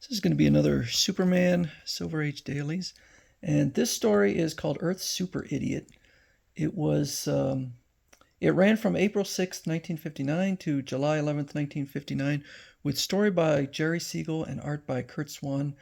This is going to be another Superman Silver Age Dailies. And this story is called Earth's Super Idiot. It was it ran from April 6th, 1959 to July 11th, 1959 with story by Jerry Siegel and art by Kurt Swan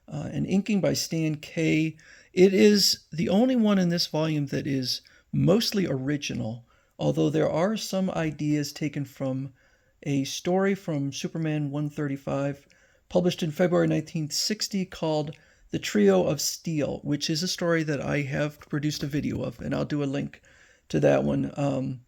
and inking by Stan Kay. It is the only one in this volume that is mostly original, although there are some ideas taken from a story from Superman 135 published in February 1960 called The Trio of Steel, which is a story that I have produced a video of, and I'll do a link to that one.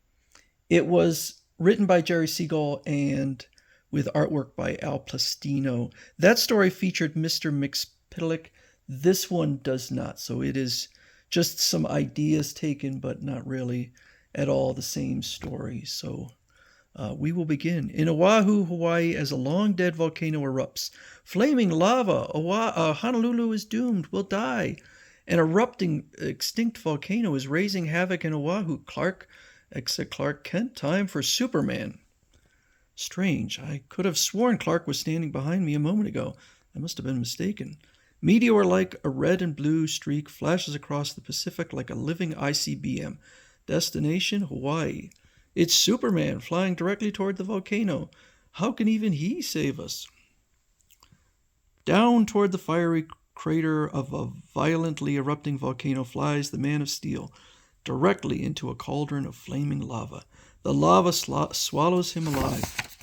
It was written by Jerry Siegel and with artwork by Al Plastino. That story featured Mr. Mxyzptlk. This one does not, so it is just some ideas taken, but not really at all the same story. So we will begin. In Oahu, Hawaii, as a long-dead volcano erupts, flaming lava, Honolulu is doomed, will die. An erupting extinct volcano is raising havoc in Oahu. Clark Kent, time for Superman. Strange, I could have sworn Clark was standing behind me a moment ago. I must have been mistaken. Meteor-like, a red and blue streak flashes across the Pacific like a living ICBM. Destination, Hawaii. It's Superman flying directly toward the volcano. How can even he save us? Down toward the fiery crater of a violently erupting volcano flies the Man of Steel, directly into a cauldron of flaming lava. The lava swallows him alive.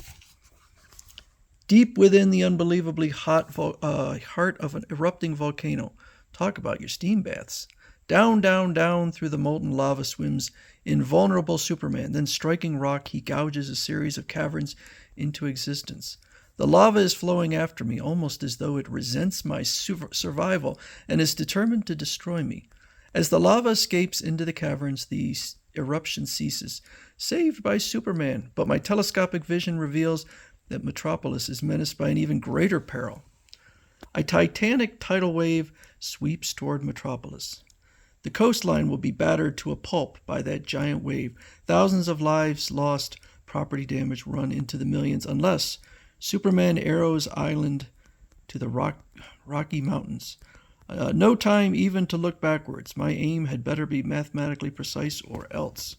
Deep within the unbelievably hot heart of an erupting volcano. Talk about your steam baths. Down, down, down through the molten lava swims invulnerable Superman. Then striking rock, he gouges a series of caverns into existence. The lava is flowing after me, almost as though it resents my survival and is determined to destroy me. As the lava escapes into the caverns, the eruption ceases, saved by Superman. But my telescopic vision reveals that Metropolis is menaced by an even greater peril. A titanic tidal wave sweeps toward Metropolis. The coastline will be battered to a pulp by that giant wave. Thousands of lives lost, property damage run into the millions, unless Superman arrows island to the Rocky Mountains. No time even to look backwards. My aim had better be mathematically precise or else.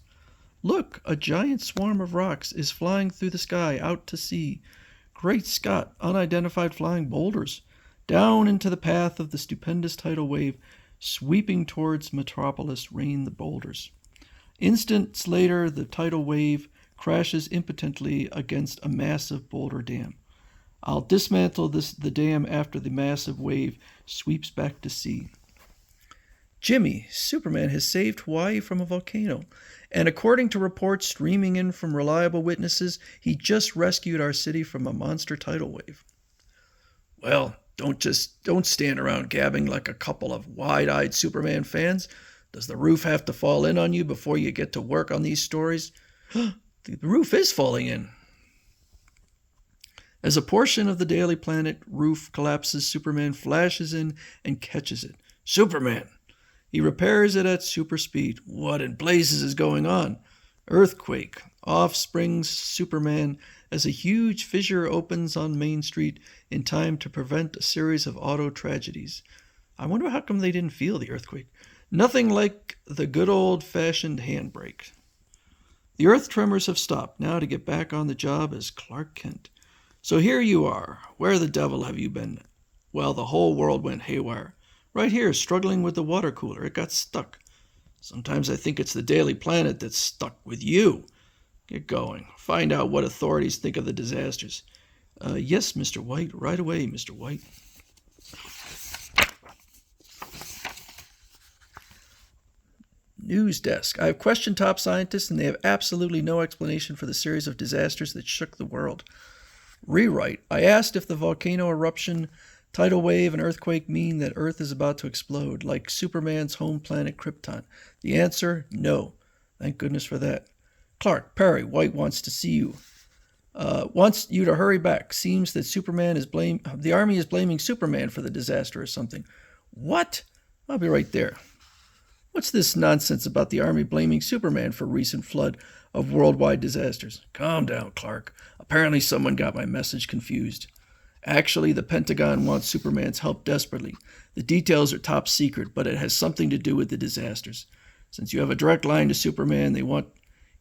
Look, a giant swarm of rocks is flying through the sky out to sea. Great Scott, unidentified flying boulders. Down into the path of the stupendous tidal wave, sweeping towards Metropolis, rain the boulders. Instants later, the tidal wave crashes impotently against a massive boulder dam. I'll dismantle the dam after the massive wave sweeps back to sea. Jimmy, Superman has saved Hawaii from a volcano, and according to reports streaming in from reliable witnesses, he just rescued our city from a monster tidal wave. Well, don't stand around gabbing like a couple of wide-eyed Superman fans. Does the roof have to fall in on you before you get to work on these stories? The roof is falling in. As a portion of the Daily Planet roof collapses, Superman flashes in and catches it. Superman! He repairs it at super speed. What in blazes is going on? Earthquake. Off springs Superman as a huge fissure opens on Main Street in time to prevent a series of auto tragedies. I wonder how come they didn't feel the earthquake. Nothing like the good old-fashioned handbrake. The earth tremors have stopped. Now to get back on the job as Clark Kent. So here you are. Where the devil have you been? Well, the whole world went haywire. Right here, struggling with the water cooler. It got stuck. Sometimes I think it's the Daily Planet that's stuck with you. Get going. Find out what authorities think of the disasters. Yes, Mr. White. Right away, Mr. White. News desk. I have questioned top scientists, and they have absolutely no explanation for the series of disasters that shook the world. Rewrite. I asked if the volcano eruption, tidal wave, and earthquake mean that Earth is about to explode, like Superman's home planet Krypton. The answer, no. Thank goodness for that. Clark, Perry, White wants to see you. Wants you to hurry back. Seems that the army is blaming Superman for the disaster or something. What? I'll be right there. What's this nonsense about the army blaming Superman for recent flood of worldwide disasters? Calm down, Clark. Apparently someone got my message confused. Actually, the Pentagon wants Superman's help desperately. The details are top secret, but it has something to do with the disasters. Since you have a direct line to Superman, they want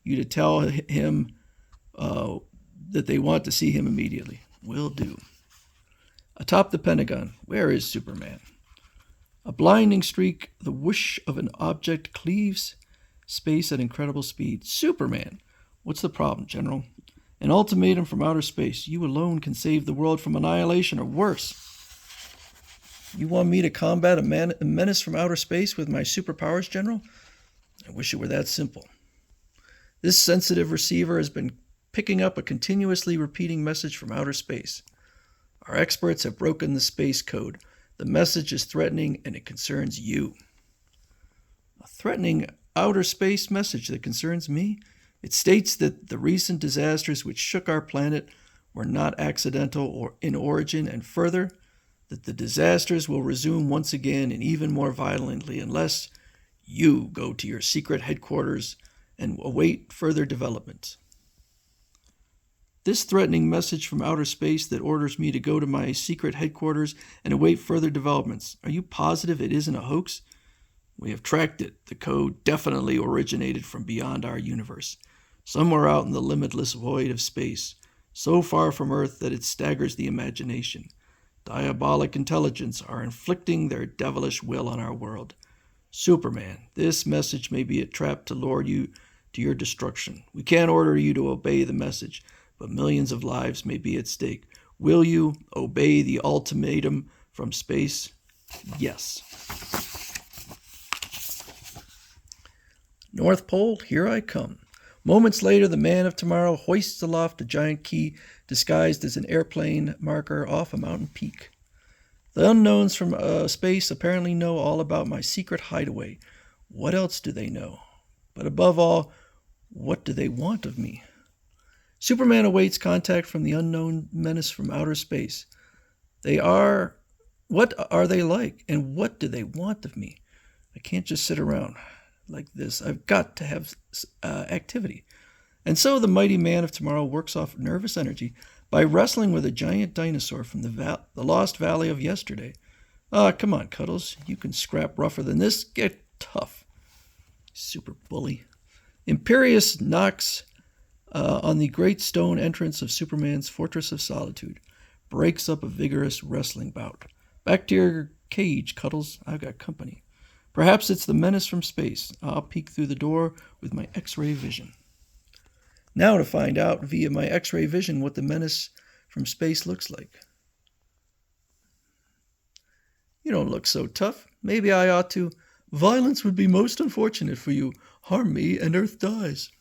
you to tell him that they want to see him immediately. Will do. Atop the Pentagon, where is Superman? A blinding streak, the whoosh of an object cleaves space at incredible speed. Superman! What's the problem, General? An ultimatum from outer space. You alone can save the world from annihilation, or worse. You want me to combat a menace from outer space with my superpowers, General? I wish it were that simple. This sensitive receiver has been picking up a continuously repeating message from outer space. Our experts have broken the space code. The message is threatening, and it concerns you. A threatening outer space message that concerns me? It states that the recent disasters which shook our planet were not accidental or in origin, and further, that the disasters will resume once again and even more violently unless you go to your secret headquarters and await further developments. This threatening message from outer space that orders me to go to my secret headquarters and await further developments. Are you positive it isn't a hoax? We have tracked it. The code definitely originated from beyond our universe, somewhere out in the limitless void of space, so far from Earth that it staggers the imagination. Diabolic intelligence are inflicting their devilish will on our world. Superman, this message may be a trap to lure you to your destruction. We can't order you to obey the message, but millions of lives may be at stake. Will you obey the ultimatum from space? Yes. North Pole, here I come. Moments later, the Man of Tomorrow hoists aloft a giant key disguised as an airplane marker off a mountain peak. The unknowns from space apparently know all about my secret hideaway. What else do they know? But above all, what do they want of me? Superman awaits contact from the unknown menace from outer space. What are they like, and what do they want of me? I can't just sit around like this. I've got to have activity. And so the mighty Man of Tomorrow works off nervous energy by wrestling with a giant dinosaur from the lost valley of yesterday. Come on, Cuddles. You can scrap rougher than this. Get tough. Super bully. Imperious knocks on the great stone entrance of Superman's Fortress of Solitude, breaks up a vigorous wrestling bout. Back to your cage, Cuddles. I've got company. Perhaps it's the menace from space. I'll peek through the door with my X-ray vision. Now to find out via my X-ray vision what the menace from space looks like. You don't look so tough. Maybe I ought to. Violence would be most unfortunate for you. Harm me and Earth dies.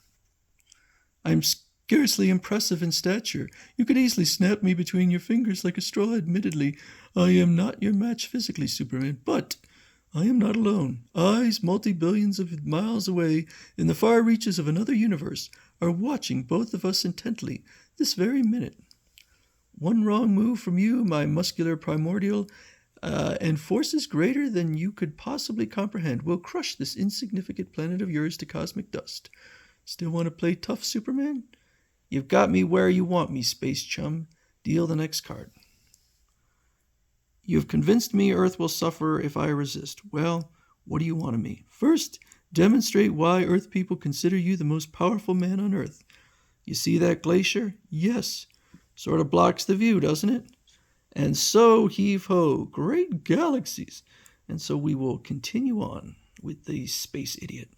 I'm scarcely impressive in stature. You could easily snap me between your fingers like a straw. Admittedly, I am not your match physically, Superman, but I am not alone. Eyes multi-billions of miles away in the far reaches of another universe are watching both of us intently this very minute. One wrong move from you, my muscular primordial, and forces greater than you could possibly comprehend will crush this insignificant planet of yours to cosmic dust. Still want to play tough, Superman? You've got me where you want me, space chum. Deal the next card. You've convinced me Earth will suffer if I resist. Well, what do you want of me? First, demonstrate why Earth people consider you the most powerful man on Earth. You see that glacier? Yes. Sort of blocks the view, doesn't it? And so, heave-ho, great galaxies. And so we will continue on with the space idiot.